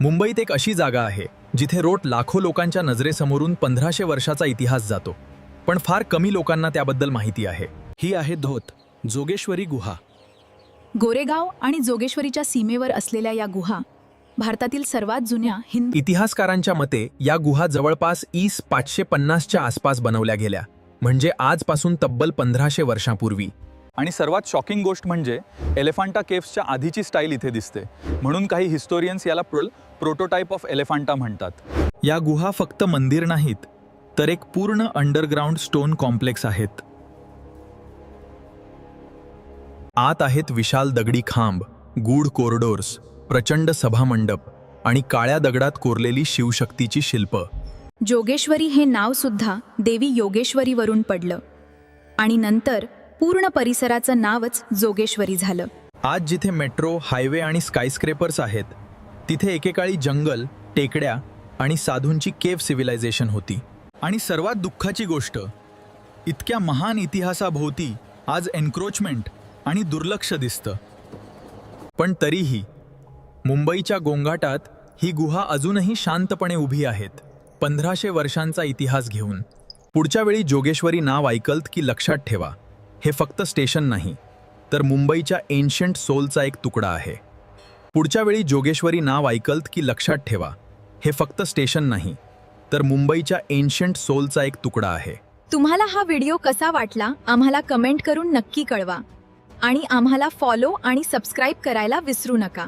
मुंबईत एक अशी जागा आहे जिथे रोज लाखो लोकांच्या नजरेसमोरून 1500 वर्षाचा इतिहास जातो, पण फार कमी लोकांना त्याबद्दल माहिती आहे. ही आहे धोत जोगेश्वरी गुहा. गोरेगाव आणि जोगेश्वरीच्या सीमेवर असलेल्या या गुहा भारतातील सर्वात जुन्या हिंदू इतिहासकारांच्या मते या गुहा जवळपास इ.स. 550च्या आसपास बनवल्या गेल्या, म्हणजे आजपासून तब्बल 1500 वर्षांपूर्वी. आणि सर्वात शॉकिंग गोष्ट म्हणजे एलिफंटा केव्सच्या आधीची स्टाईल इथे दिसते, म्हणून काही हिस्टोरियन्स याला प्रोटोटाइप ऑफ एलिफंटा म्हणतात. या गुहा फक्त मंदिर नाहीत, तर एक पूर्ण अंडरग्राऊंड स्टोन कॉम्प्लेक्स आहेत. आत आहेत विशाल दगडी खांब, गूढ कॉरिडोर्स, प्रचंड सभामंडप आणि काळ्या दगडात कोरलेली शिवशक्तीची शिल्प. जोगेश्वरी हे नाव सुद्धा देवी योगेश्वरीवरून पडलं आणि नंतर पूर्ण परिसराचं नावच जोगेश्वरी झालं. आज जिथे मेट्रो, हायवे आणि स्कायस्क्रेपर्स आहेत, तिथे एकेकाळी जंगल, टेकड्या आणि साधूंची केव्ह सिव्हिलायझेशन होती. आणि सर्वात दुःखाची गोष्ट, इतक्या महान इतिहासाभोवती आज एन्क्रोचमेंट आणि दुर्लक्ष दिसतं. पण तरीही मुंबईच्या गोंगाटात ही गुहा अजूनही शांतपणे उभी आहेत, 1500 वर्षांचा इतिहास घेऊन. पुढच्या वेळी जोगेश्वरी नाव ऐकलत की लक्षात ठेवा, हे फक्त स्टेशन नाही, तर मुंबईच्या एन्शंट सोलचा एक तुकडा आहे. पुढच्या वेळी जोगेश्वरी नाव ऐकलत की लक्षात ठेवा, हे फक्त स्टेशन नाही, तर मुंबईच्या एन्शंट सोलचा एक तुकडा आहे. तुम्हाला हा व्हिडिओ कसा वाटला आम्हाला कमेंट करून नक्की कळवा आणि आम्हाला फॉलो आणि सबस्क्राईब करायला विसरू नका.